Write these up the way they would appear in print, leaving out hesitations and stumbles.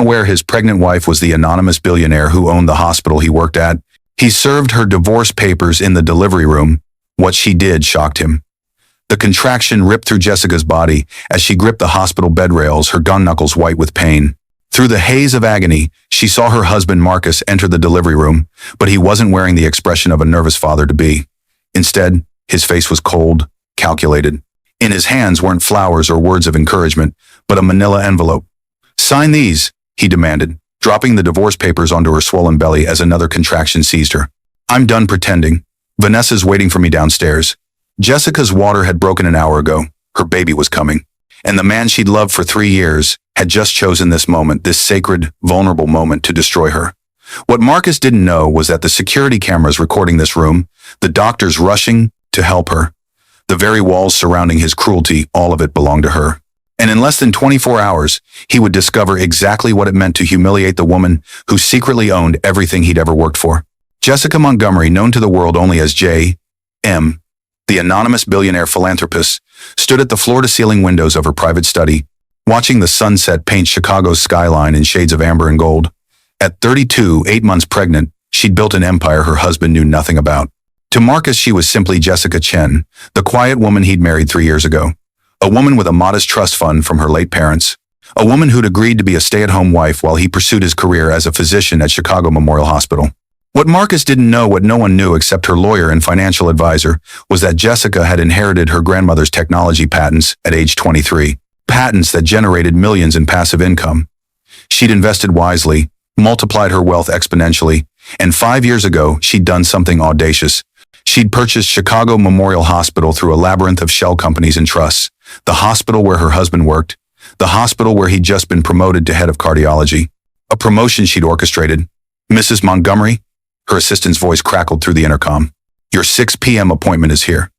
Unaware his pregnant wife was the anonymous billionaire who owned the hospital he worked at, he served her divorce papers in the delivery room. What she did shocked him. The contraction ripped through Jessica's body as she gripped the hospital bed rails, her gun knuckles white with pain. Through the haze of agony, she saw her husband Marcus enter the delivery room, but he wasn't wearing the expression of a nervous father-to-be. Instead, his face was cold, calculated. In his hands weren't flowers or words of encouragement, but a manila envelope. "Sign these," he demanded, dropping the divorce papers onto her swollen belly as another contraction seized her. "I'm done pretending. Vanessa's waiting for me downstairs." Jessica's water had broken an hour ago. Her baby was coming. And the man she'd loved for 3 years had just chosen this moment, this sacred, vulnerable moment, to destroy her. What Marcus didn't know was that the security cameras recording this room, the doctors rushing to help her, the very walls surrounding his cruelty, all of it belonged to her. And in less than 24 hours, he would discover exactly what it meant to humiliate the woman who secretly owned everything he'd ever worked for. Jessica Montgomery, known to the world only as J.M., the anonymous billionaire philanthropist, stood at the floor-to-ceiling windows of her private study, watching the sunset paint Chicago's skyline in shades of amber and gold. At 32, 8 months pregnant, she'd built an empire her husband knew nothing about. To Marcus, she was simply Jessica Chen, the quiet woman he'd married 3 years ago. A woman with a modest trust fund from her late parents. A woman who'd agreed to be a stay-at-home wife while he pursued his career as a physician at Chicago Memorial Hospital. What Marcus didn't know, what no one knew except her lawyer and financial advisor, was that Jessica had inherited her grandmother's technology patents at age 23. Patents that generated millions in passive income. She'd invested wisely, multiplied her wealth exponentially, and 5 years ago, she'd done something audacious. She'd purchased Chicago Memorial Hospital through a labyrinth of shell companies and trusts. The hospital where her husband worked. The hospital where he'd just been promoted to head of cardiology. A promotion she'd orchestrated. "Mrs. Montgomery?" Her assistant's voice crackled through the intercom. "Your 6 p.m. appointment is here.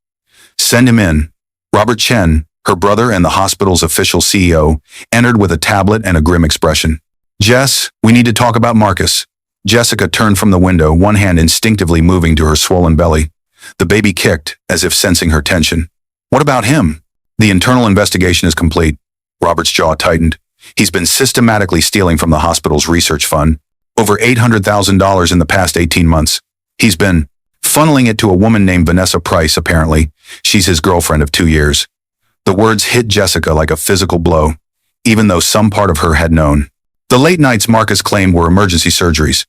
Send him in." Robert Chen, her brother and the hospital's official CEO, entered with a tablet and a grim expression. "Jess, we need to talk about Marcus." Jessica turned from the window, one hand instinctively moving to her swollen belly. The baby kicked, as if sensing her tension. "What about him?" "The internal investigation is complete." Robert's jaw tightened. "He's been systematically stealing from the hospital's research fund. Over $800,000 in the past 18 months. He's been funneling it to a woman named Vanessa Price, apparently. She's his girlfriend of 2 years." The words hit Jessica like a physical blow, even though some part of her had known. The late nights Marcus claimed were emergency surgeries.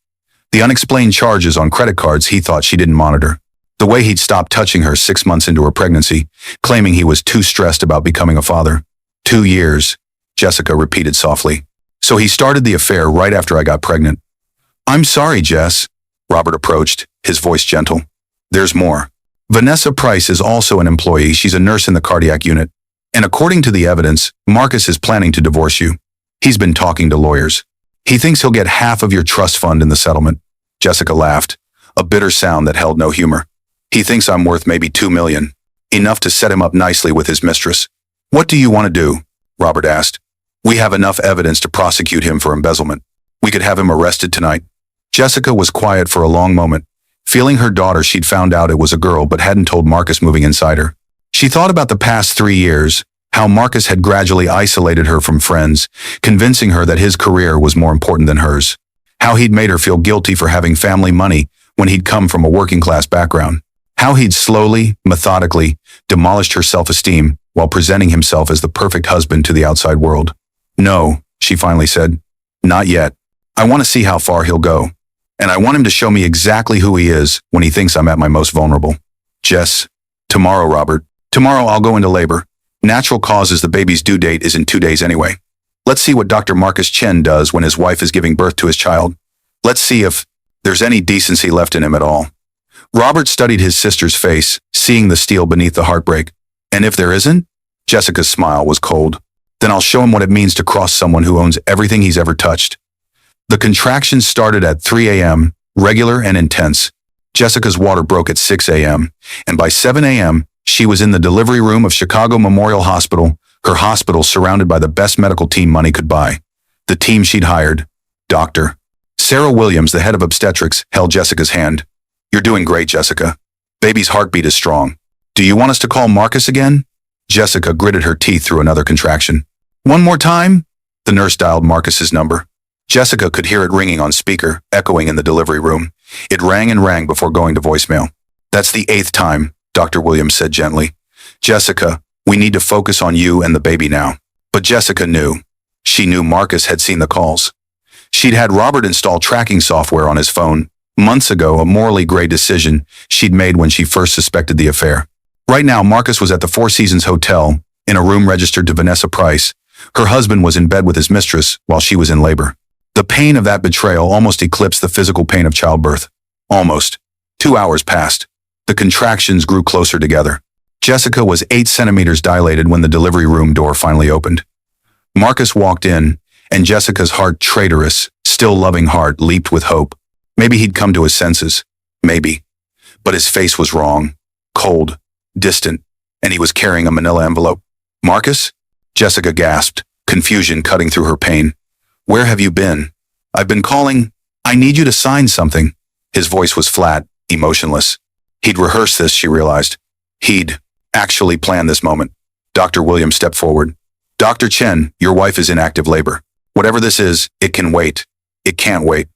The unexplained charges on credit cards he thought she didn't monitor. The way he'd stopped touching her 6 months into her pregnancy, claiming he was too stressed about becoming a father. 2 years, Jessica repeated softly. "So he started the affair right after I got pregnant." "I'm sorry, Jess." Robert approached, his voice gentle. "There's more. Vanessa Price is also an employee. She's a nurse in the cardiac unit. And according to the evidence, Marcus is planning to divorce you. He's been talking to lawyers. He thinks he'll get half of your trust fund in the settlement." Jessica laughed, a bitter sound that held no humor. "He thinks I'm worth maybe $2 million. Enough to set him up nicely with his mistress." "What do you want to do?" Robert asked. "We have enough evidence to prosecute him for embezzlement. We could have him arrested tonight." Jessica was quiet for a long moment, feeling her daughter. She'd found out it was a girl but hadn't told Marcus moving inside her. She thought about the past 3 years, how Marcus had gradually isolated her from friends, convincing her that his career was more important than hers. How he'd made her feel guilty for having family money when he'd come from a working-class background. How he'd slowly, methodically, demolished her self-esteem while presenting himself as the perfect husband to the outside world. "No," she finally said. "Not yet. I want to see how far he'll go. And I want him to show me exactly who he is when he thinks I'm at my most vulnerable." "Jess, tomorrow, Robert. Tomorrow I'll go into labor. Natural causes, the baby's due date is in 2 days anyway. Let's see what Dr. Marcus Chen does when his wife is giving birth to his child. Let's see if there's any decency left in him at all." Robert studied his sister's face, seeing the steel beneath the heartbreak. "And if there isn't?" Jessica's smile was cold. "Then I'll show him what it means to cross someone who owns everything he's ever touched." The contractions started at 3 a.m., regular and intense. Jessica's water broke at 6 a.m., and by 7 a.m., she was in the delivery room of Chicago Memorial Hospital, her hospital surrounded by the best medical team money could buy. The team she'd hired. Dr. Sarah Williams, the head of obstetrics, held Jessica's hand. "You're doing great, Jessica. Baby's heartbeat is strong. Do you want us to call Marcus again?" Jessica gritted her teeth through another contraction. "One more time?" The nurse dialed Marcus's number. Jessica could hear it ringing on speaker, echoing in the delivery room. It rang and rang before going to voicemail. That's the 8th time, Dr. Williams said gently. Jessica, we need to focus on you and the baby now. But Jessica knew. She knew Marcus had seen the calls. She'd had Robert install tracking software on his phone. Months ago, a morally gray decision she'd made when she first suspected the affair. Right now, Marcus was at the Four Seasons Hotel, in a room registered to Vanessa Price. Her husband was in bed with his mistress while she was in labor. The pain of that betrayal almost eclipsed the physical pain of childbirth. Almost. 2 hours passed. The contractions grew closer together. Jessica was 8 centimeters dilated when the delivery room door finally opened. Marcus walked in, and Jessica's heart, traitorous, still loving heart, leaped with hope. Maybe he'd come to his senses. Maybe. But his face was wrong. Cold. Distant. And he was carrying a manila envelope. Marcus? Jessica gasped, confusion cutting through her pain. Where have you been? I've been calling. I need you to sign something. His voice was flat, emotionless. He'd rehearsed this, she realized. He'd actually planned this moment. Dr. Williams stepped forward. Dr. Chen, your wife is in active labor. Whatever this is, it can wait. It can't wait.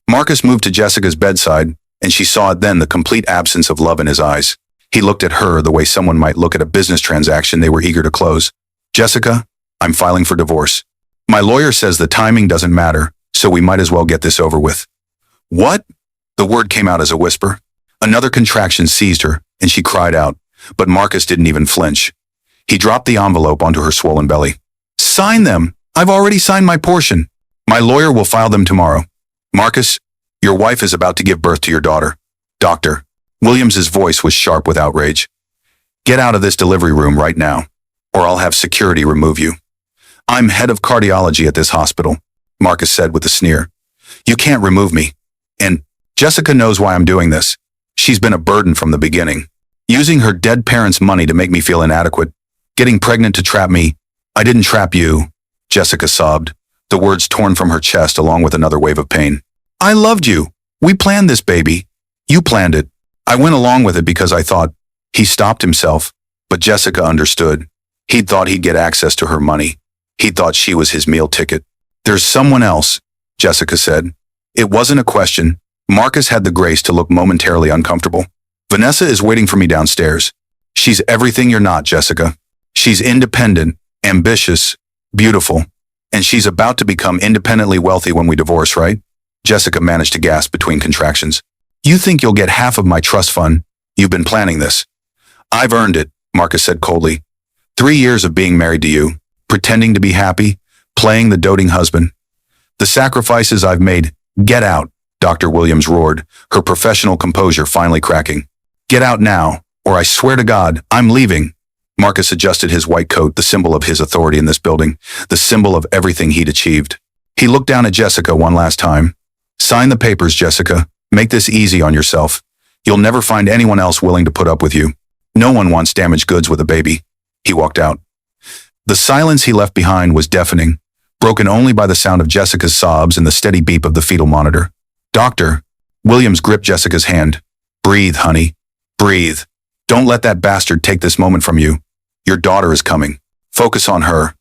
Marcus moved to Jessica's bedside, and she saw it then, the complete absence of love in his eyes. He looked at her the way someone might look at a business transaction they were eager to close. Jessica, I'm filing for divorce. My lawyer says the timing doesn't matter, so we might as well get this over with. What? The word came out as a whisper. Another contraction seized her, and she cried out, but Marcus didn't even flinch. He dropped the envelope onto her swollen belly. Sign them! I've already signed my portion. My lawyer will file them tomorrow. Marcus, your wife is about to give birth to your daughter. Doctor. Williams's voice was sharp with outrage. Get out of this delivery room right now, or I'll have security remove you. I'm head of cardiology at this hospital, Marcus said with a sneer. You can't remove me. And Jessica knows why I'm doing this. She's been a burden from the beginning. Using her dead parents' money to make me feel inadequate. Getting pregnant to trap me. I didn't trap you, Jessica sobbed, the words torn from her chest along with another wave of pain. I loved you. We planned this baby. You planned it. I went along with it because I thought. He stopped himself, but Jessica understood. He'd thought he'd get access to her money. He thought she was his meal ticket. There's someone else, Jessica said. It wasn't a question. Marcus had the grace to look momentarily uncomfortable. Vanessa is waiting for me downstairs. She's everything you're not, Jessica. She's independent, ambitious, beautiful, and she's about to become independently wealthy when we divorce, right? Jessica managed to gasp between contractions. You think you'll get half of my trust fund? You've been planning this. I've earned it, Marcus said coldly. 3 years of being married to you, pretending to be happy, playing the doting husband. The sacrifices I've made. Get out, Dr. Williams roared, her professional composure finally cracking. Get out now, or I swear to God, I'm leaving. Marcus adjusted his white coat, the symbol of his authority in this building, the symbol of everything he'd achieved. He looked down at Jessica one last time. Sign the papers, Jessica. Make this easy on yourself. You'll never find anyone else willing to put up with you. No one wants damaged goods with a baby. He walked out. The silence he left behind was deafening, broken only by the sound of Jessica's sobs and the steady beep of the fetal monitor. Doctor. Williams gripped Jessica's hand. Breathe, honey. Breathe. Don't let that bastard take this moment from you. Your daughter is coming. Focus on her.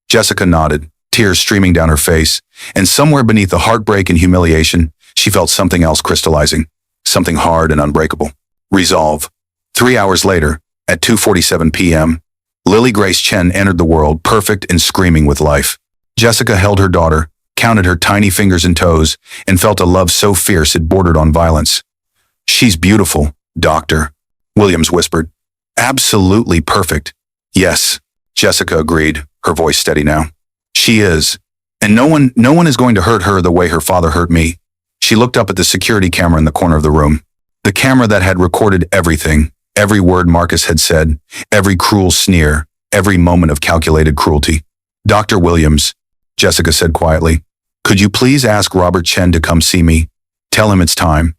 Jessica nodded, tears streaming down her face, and somewhere beneath the heartbreak and humiliation, she felt something else crystallizing, something hard and unbreakable. Resolve. 3 hours later, at 2:47 p.m., Lily Grace Chen entered the world perfect and screaming with life. Jessica held her daughter, counted her tiny fingers and toes, and felt a love so fierce it bordered on violence. She's beautiful, Doctor, Williams whispered. Absolutely perfect. Yes, Jessica agreed, her voice steady now. She is. And no one is going to hurt her the way her father hurt me. She looked up at the security camera in the corner of the room. The camera that had recorded everything, every word Marcus had said, every cruel sneer, every moment of calculated cruelty. Dr. Williams, Jessica said quietly, could you please ask Robert Chen to come see me? Tell him it's time.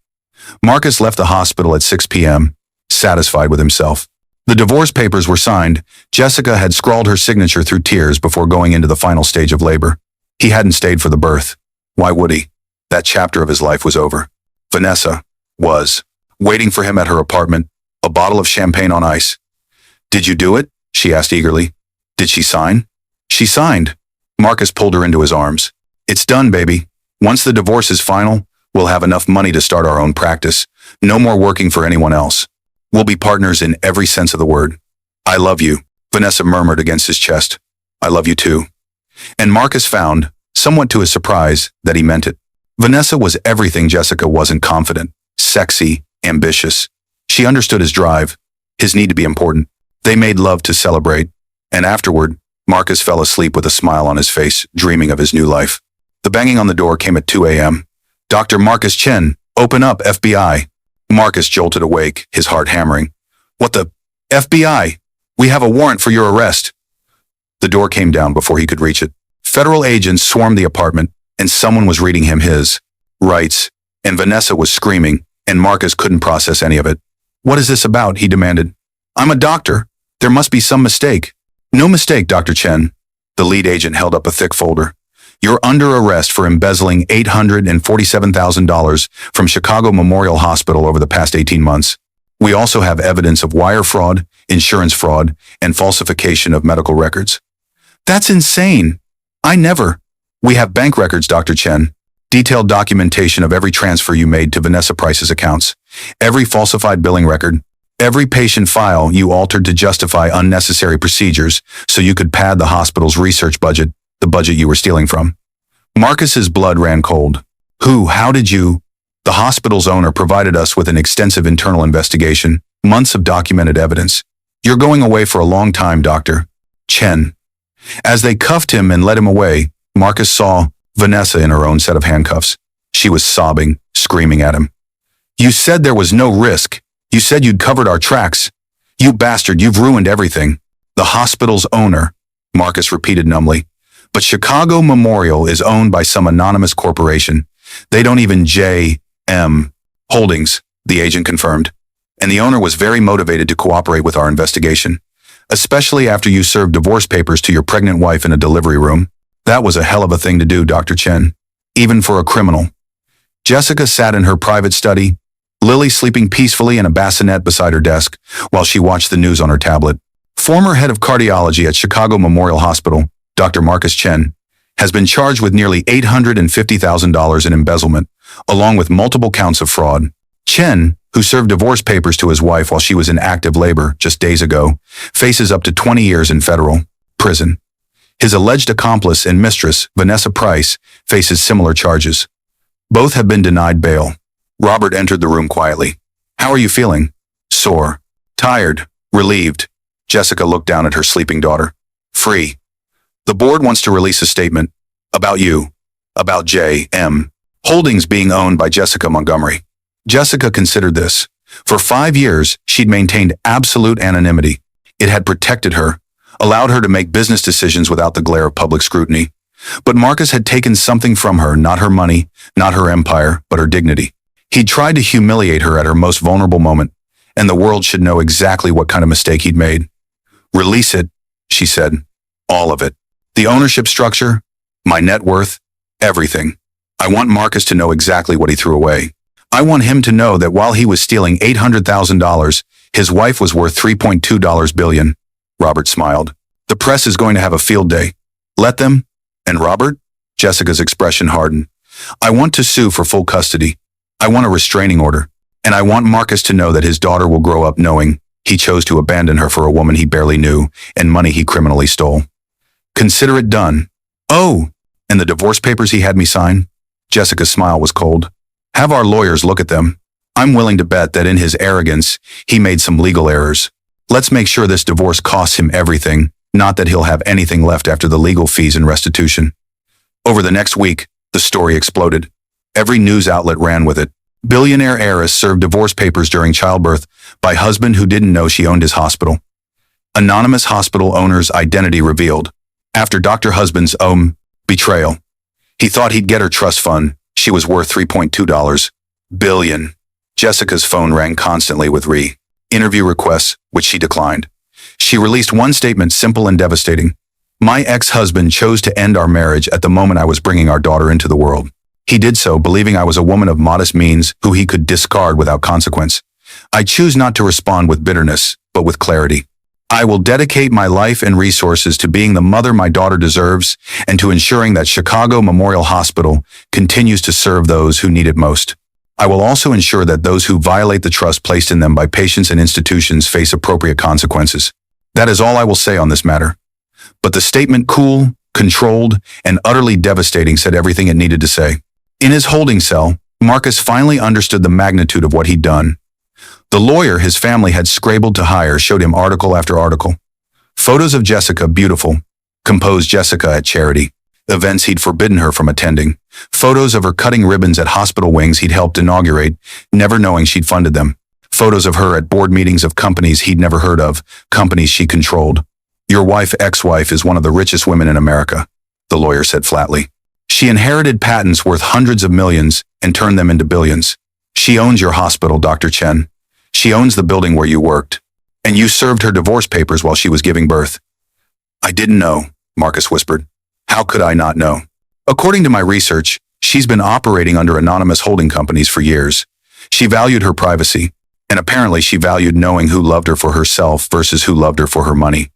Marcus left the hospital at 6 p.m., satisfied with himself. The divorce papers were signed. Jessica had scrawled her signature through tears before going into the final stage of labor. He hadn't stayed for the birth. Why would he? That chapter of his life was over. Vanessa was waiting for him at her apartment, a bottle of champagne on ice. Did you do it? She asked eagerly. Did she sign? She signed. Marcus pulled her into his arms. It's done, baby. Once the divorce is final, we'll have enough money to start our own practice. No more working for anyone else. We'll be partners in every sense of the word. I love you, Vanessa murmured against his chest. I love you too. And Marcus found, somewhat to his surprise, that he meant it. Vanessa was everything Jessica wasn't: confident, sexy, ambitious. She understood his drive, his need to be important. They made love to celebrate, and afterward, Marcus fell asleep with a smile on his face, dreaming of his new life. The banging on the door came at 2 a.m. Dr. Marcus Chen, open up, FBI. Marcus jolted awake, his heart hammering. What the? FBI? We have a warrant for your arrest. The door came down before he could reach it. Federal agents swarmed the apartment, and someone was reading him his rights, and Vanessa was screaming, and Marcus couldn't process any of it. What is this about? He demanded. I'm a doctor. There must be some mistake. No mistake, Dr. Chen. The lead agent held up a thick folder. You're under arrest for embezzling $847,000 from Chicago Memorial Hospital over the past 18 months. We also have evidence of wire fraud, insurance fraud, and falsification of medical records. That's insane. I never. We have bank records, Dr. Chen. Detailed documentation of every transfer you made to Vanessa Price's accounts. Every falsified billing record. Every patient file you altered to justify unnecessary procedures so you could pad the hospital's research budget, the budget you were stealing from. Marcus's blood ran cold. How did you? The hospital's owner provided us with an extensive internal investigation, months of documented evidence. You're going away for a long time, Dr. Chen. As they cuffed him and led him away, Marcus saw Vanessa in her own set of handcuffs. She was sobbing, screaming at him. You said there was no risk. You said you'd covered our tracks. You bastard, you've ruined everything. The hospital's owner, Marcus repeated numbly. But Chicago Memorial is owned by some anonymous corporation. They don't even J.M. Holdings, the agent confirmed. And the owner was very motivated to cooperate with our investigation, especially after you served divorce papers to your pregnant wife in a delivery room. That was a hell of a thing to do, Dr. Chen, even for a criminal. Jessica sat in her private study, Lily sleeping peacefully in a bassinet beside her desk while she watched the news on her tablet. Former head of cardiology at Chicago Memorial Hospital, Dr. Marcus Chen, has been charged with nearly $850,000 in embezzlement, along with multiple counts of fraud. Chen, who served divorce papers to his wife while she was in active labor just days ago, faces up to 20 years in federal prison. His alleged accomplice and mistress, Vanessa Price, faces similar charges. Both have been denied bail. Robert entered the room quietly. How are you feeling? Sore. Tired. Relieved. Jessica looked down at her sleeping daughter. Free. The board wants to release a statement about you, about J.M. Holdings being owned by Jessica Montgomery. Jessica considered this. For 5 years, she'd maintained absolute anonymity. It had protected her, allowed her to make business decisions without the glare of public scrutiny. But Marcus had taken something from her, not her money, not her empire, but her dignity. He'd tried to humiliate her at her most vulnerable moment, and the world should know exactly what kind of mistake he'd made. Release it, she said. All of it. The ownership structure, my net worth, everything. I want Marcus to know exactly what he threw away. I want him to know that while he was stealing $800,000, his wife was worth $3.2 billion. Robert smiled. The press is going to have a field day. Let them. And Robert? Jessica's expression hardened. I want to sue for full custody. I want a restraining order. And I want Marcus to know that his daughter will grow up knowing he chose to abandon her for a woman he barely knew and money he criminally stole. Consider it done. Oh, and the divorce papers he had me sign? Jessica's smile was cold. Have our lawyers look at them. I'm willing to bet that in his arrogance, he made some legal errors. Let's make sure this divorce costs him everything, not that he'll have anything left after the legal fees and restitution. Over the next week, the story exploded. Every news outlet ran with it. Billionaire heiress served divorce papers during childbirth by husband who didn't know she owned his hospital. Anonymous hospital owner's identity revealed. After Dr. Husband's betrayal. He thought he'd get her trust fund. She was worth $3.2 billion. Jessica's phone rang constantly with interview requests, which she declined. She released one statement, simple and devastating. My ex-husband chose to end our marriage at the moment I was bringing our daughter into the world. He did so believing I was a woman of modest means who he could discard without consequence. I choose not to respond with bitterness, but with clarity. I will dedicate my life and resources to being the mother my daughter deserves and to ensuring that Chicago Memorial Hospital continues to serve those who need it most. I will also ensure that those who violate the trust placed in them by patients and institutions face appropriate consequences. That is all I will say on this matter. But the statement, cool, controlled, and utterly devastating, said everything it needed to say. In his holding cell, Marcus finally understood the magnitude of what he'd done. The lawyer his family had scrabbled to hire showed him article after article. Photos of Jessica, beautiful, composed Jessica at charity, events he'd forbidden her from attending, photos of her cutting ribbons at hospital wings he'd helped inaugurate, never knowing she'd funded them, photos of her at board meetings of companies he'd never heard of, companies she controlled. Your wife, ex-wife, is one of the richest women in America, the lawyer said flatly. She inherited patents worth hundreds of millions and turned them into billions. She owns your hospital, Dr. Chen. She owns the building where you worked. And you served her divorce papers while she was giving birth. I didn't know, Marcus whispered. How could I not know? According to my research, she's been operating under anonymous holding companies for years. She valued her privacy, and apparently she valued knowing who loved her for herself versus who loved her for her money.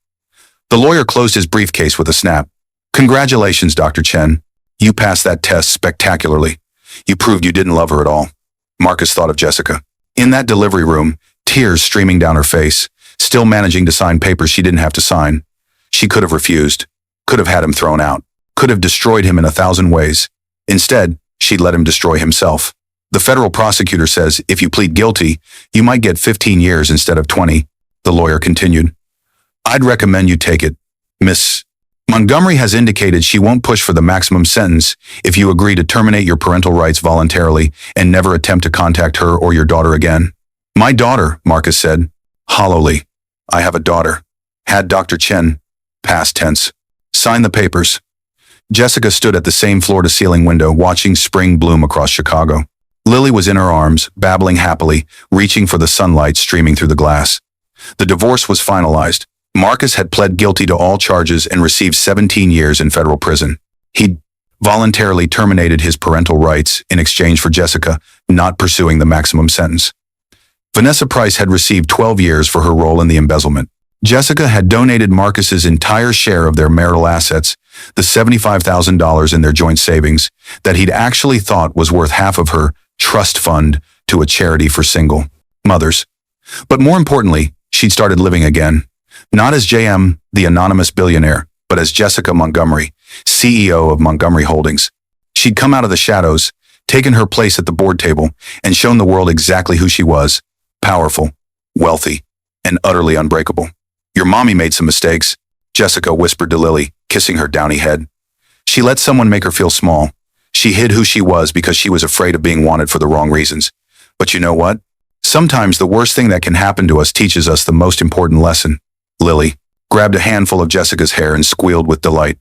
The lawyer closed his briefcase with a snap. Congratulations, Dr. Chen. You passed that test spectacularly. You proved you didn't love her at all. Marcus thought of Jessica. In that delivery room, tears streaming down her face, still managing to sign papers she didn't have to sign. She could have refused, could have had him thrown out, could have destroyed him in 1,000 ways. Instead, she'd let him destroy himself. The federal prosecutor says if you plead guilty, you might get 15 years instead of 20, the lawyer continued. I'd recommend you take it, Miss. Montgomery has indicated she won't push for the maximum sentence if you agree to terminate your parental rights voluntarily and never attempt to contact her or your daughter again. My daughter, Marcus said, hollowly. I have a daughter. Had Dr. Chen, past tense. Sign the papers. Jessica stood at the same floor-to-ceiling window watching spring bloom across Chicago. Lily was in her arms, babbling happily, reaching for the sunlight streaming through the glass. The divorce was finalized. Marcus had pled guilty to all charges and received 17 years in federal prison. He'd voluntarily terminated his parental rights in exchange for Jessica not pursuing the maximum sentence. Vanessa Price had received 12 years for her role in the embezzlement. Jessica had donated Marcus's entire share of their marital assets, the $75,000 in their joint savings, that he'd actually thought was worth half of her trust fund, to a charity for single mothers. But more importantly, she'd started living again. Not as JM, the anonymous billionaire, but as Jessica Montgomery, CEO of Montgomery Holdings. She'd come out of the shadows, taken her place at the board table, and shown the world exactly who she was: powerful, wealthy, and utterly unbreakable. Your mommy made some mistakes, Jessica whispered to Lily, kissing her downy head. She let someone make her feel small. She hid who she was because she was afraid of being wanted for the wrong reasons. But you know what? Sometimes the worst thing that can happen to us teaches us the most important lesson. Lily grabbed a handful of Jessica's hair and squealed with delight.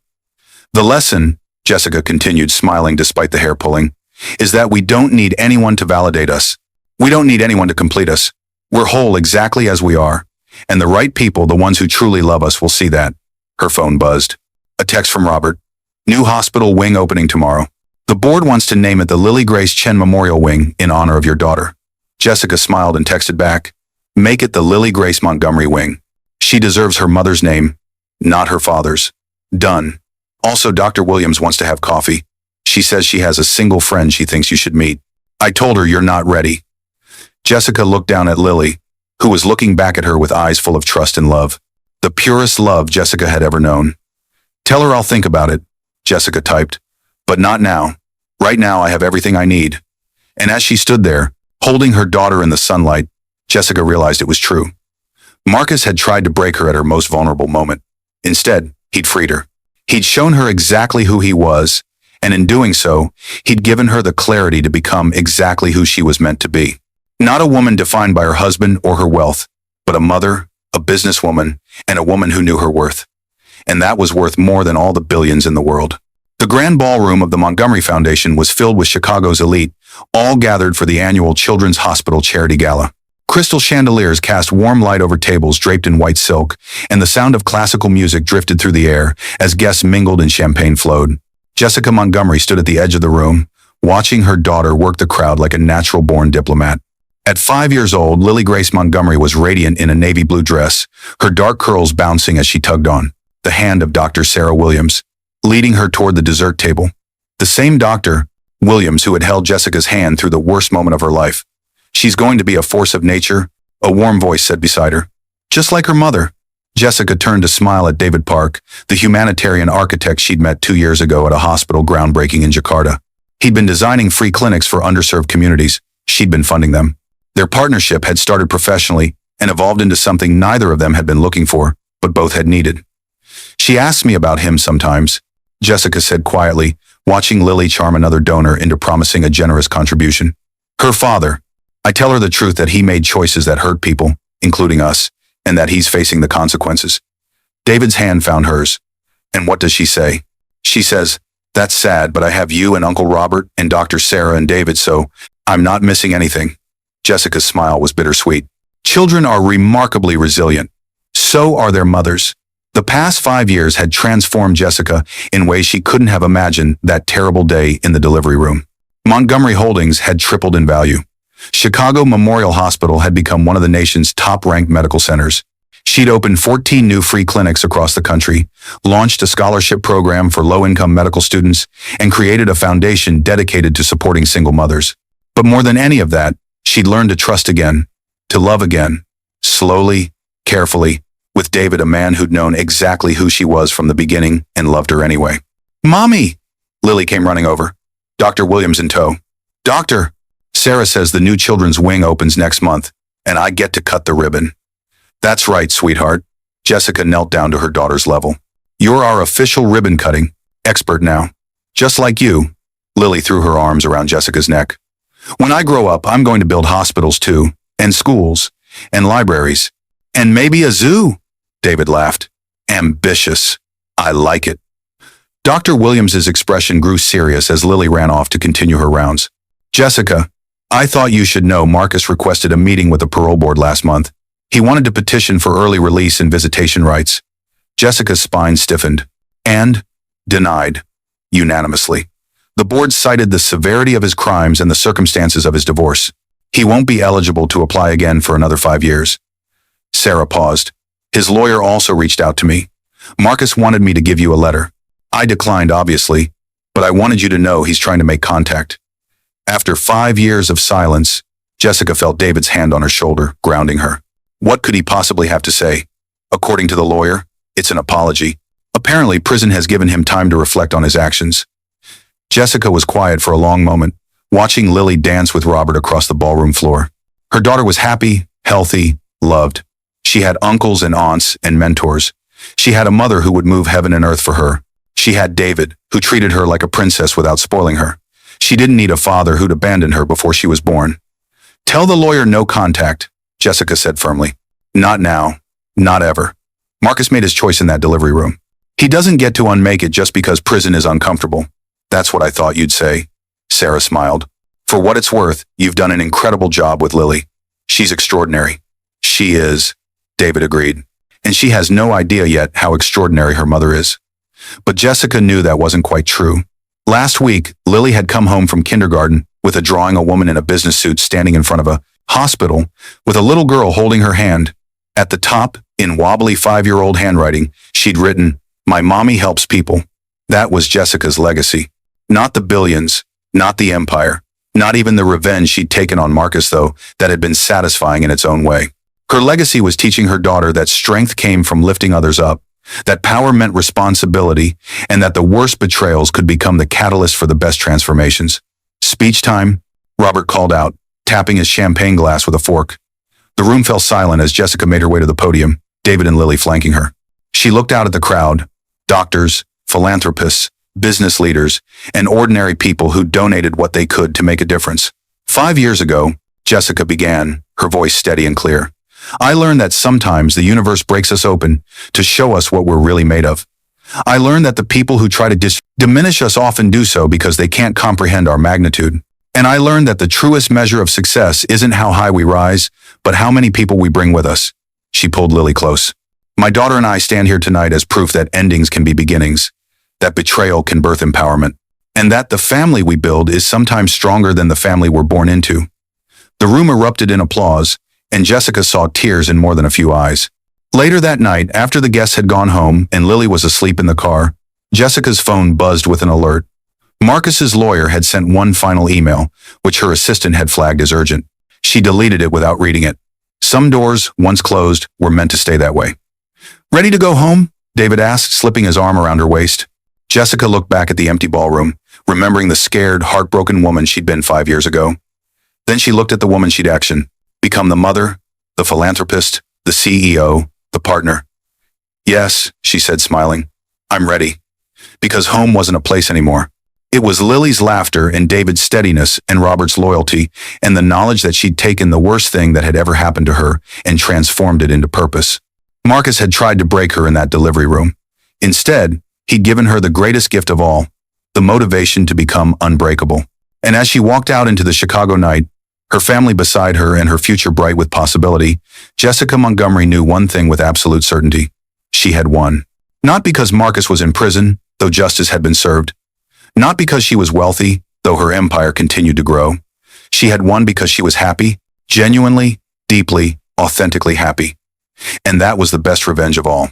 The lesson, Jessica continued, smiling despite the hair pulling, is that we don't need anyone to validate us. We don't need anyone to complete us. We're whole exactly as we are. And the right people, the ones who truly love us, will see that. Her phone buzzed. A text from Robert. New hospital wing opening tomorrow. The board wants to name it the Lily Grace Chen Memorial Wing in honor of your daughter. Jessica smiled and texted back. Make it the Lily Grace Montgomery Wing. She deserves her mother's name, not her father's. Done. Also, Dr. Williams wants to have coffee. She says she has a single friend she thinks you should meet. I told her you're not ready. Jessica looked down at Lily, who was looking back at her with eyes full of trust and love. The purest love Jessica had ever known. Tell her I'll think about it, Jessica typed. But not now. Right now I have everything I need. And as she stood there, holding her daughter in the sunlight, Jessica realized it was true. Marcus had tried to break her at her most vulnerable moment. Instead, he'd freed her. He'd shown her exactly who he was, and in doing so, he'd given her the clarity to become exactly who she was meant to be. Not a woman defined by her husband or her wealth, but a mother, a businesswoman, and a woman who knew her worth. And that was worth more than all the billions in the world. The grand ballroom of the Montgomery Foundation was filled with Chicago's elite, all gathered for the annual Children's Hospital Charity Gala. Crystal chandeliers cast warm light over tables draped in white silk, and the sound of classical music drifted through the air as guests mingled and champagne flowed. Jessica Montgomery stood at the edge of the room, watching her daughter work the crowd like a natural-born diplomat. At 5 years old, Lily Grace Montgomery was radiant in a navy blue dress, her dark curls bouncing as she tugged on the hand of Dr. Sarah Williams, leading her toward the dessert table. The same Dr. Williams who had held Jessica's hand through the worst moment of her life. "She's going to be a force of nature," a warm voice said beside her. "Just like her mother." Jessica turned to smile at David Park, the humanitarian architect she'd met 2 years ago at a hospital groundbreaking in Jakarta. He'd been designing free clinics for underserved communities. She'd been funding them. Their partnership had started professionally and evolved into something neither of them had been looking for, but both had needed. "She asks me about him sometimes," Jessica said quietly, watching Lily charm another donor into promising a generous contribution. "Her father. I tell her the truth that he made choices that hurt people, including us, and that he's facing the consequences." David's hand found hers. "And what does she say?" "She says, 'That's sad, but I have you and Uncle Robert and Dr. Sarah and David, so I'm not missing anything.'" Jessica's smile was bittersweet. Children are remarkably resilient. So are their mothers. The past 5 years had transformed Jessica in ways she couldn't have imagined that terrible day in the delivery room. Montgomery Holdings had tripled in value. Chicago Memorial Hospital had become one of the nation's top-ranked medical centers. She'd opened 14 new free clinics across the country, launched a scholarship program for low-income medical students, and created a foundation dedicated to supporting single mothers. But more than any of that, she'd learned to trust again, to love again, slowly, carefully, with David, a man who'd known exactly who she was from the beginning and loved her anyway. "Mommy!" Lily came running over, Dr. Williams in tow. "Doctor, Sarah says the new children's wing opens next month, and I get to cut the ribbon." "That's right, sweetheart." Jessica knelt down to her daughter's level. "You're our official ribbon-cutting expert now. Just like you." Lily threw her arms around Jessica's neck. "When I grow up, I'm going to build hospitals too, and schools, and libraries, and maybe a zoo." David laughed. "Ambitious. I like it." Dr. Williams's expression grew serious as Lily ran off to continue her rounds. "Jessica, I thought you should know Marcus requested a meeting with the parole board last month. He wanted to petition for early release and visitation rights." Jessica's spine stiffened. "And denied. Unanimously. The board cited the severity of his crimes and the circumstances of his divorce. He won't be eligible to apply again for another 5 years." Sarah paused. "His lawyer also reached out to me. Marcus wanted me to give you a letter. I declined, obviously, but I wanted you to know he's trying to make contact." After 5 years of silence, Jessica felt David's hand on her shoulder, grounding her. What could he possibly have to say? According to the lawyer, it's an apology. Apparently, prison has given him time to reflect on his actions. Jessica was quiet for a long moment, watching Lily dance with Robert across the ballroom floor. Her daughter was happy, healthy, loved. She had uncles and aunts and mentors. She had a mother who would move heaven and earth for her. She had David, who treated her like a princess without spoiling her. She didn't need a father who'd abandoned her before she was born. "Tell the lawyer no contact," Jessica said firmly. "Not now. Not ever." Marcus made his choice in that delivery room. He doesn't get to unmake it just because prison is uncomfortable. "That's what I thought you'd say." Sarah smiled. "For what it's worth, you've done an incredible job with Lily. She's extraordinary." "She is," David agreed. "And she has no idea yet how extraordinary her mother is." But Jessica knew that wasn't quite true. Last week, Lily had come home from kindergarten with a drawing a woman in a business suit standing in front of a hospital with a little girl holding her hand. At the top, in wobbly 5-year-old handwriting, she'd written, "My mommy helps people." That was Jessica's legacy. Not the billions, not the empire, not even the revenge she'd taken on Marcus, though, that had been satisfying in its own way. Her legacy was teaching her daughter that strength came from lifting others up, that power meant responsibility, and that the worst betrayals could become the catalyst for the best transformations. "Speech time," Robert called out, tapping his champagne glass with a fork. The room fell silent as Jessica made her way to the podium, David and Lily flanking her. She looked out at the crowd, doctors, philanthropists, business leaders, and ordinary people who donated what they could to make a difference. 5 years ago, Jessica began, her voice steady and clear. "I learned that sometimes the universe breaks us open to show us what we're really made of. I learned that the people who try to diminish us often do so because they can't comprehend our magnitude. And I learned that the truest measure of success isn't how high we rise, but how many people we bring with us." She pulled Lily close. "My daughter and I stand here tonight as proof that endings can be beginnings, that betrayal can birth empowerment, and that the family we build is sometimes stronger than the family we're born into. The room erupted in applause, and Jessica saw tears in more than a few eyes. Later that night, after the guests had gone home and Lily was asleep in the car, Jessica's phone buzzed with an alert. Marcus's lawyer had sent one final email, which her assistant had flagged as urgent. She deleted it without reading it. Some doors, once closed, were meant to stay that way. "Ready to go home?" David asked, slipping his arm around her waist. Jessica looked back at the empty ballroom, remembering the scared, heartbroken woman she'd been 5 years ago. Then she looked at the woman she'd become the mother, the philanthropist, the CEO, the partner. "Yes," she said, smiling. "I'm ready." Because home wasn't a place anymore. It was Lily's laughter and David's steadiness and Robert's loyalty and the knowledge that she'd taken the worst thing that had ever happened to her and transformed it into purpose. Marcus had tried to break her in that delivery room. Instead, he'd given her the greatest gift of all, the motivation to become unbreakable. And as she walked out into the Chicago night, her family beside her and her future bright with possibility, Jessica Montgomery knew one thing with absolute certainty. She had won. Not because Marcus was in prison, though justice had been served. Not because she was wealthy, though her empire continued to grow. She had won because she was happy, genuinely, deeply, authentically happy. And that was the best revenge of all.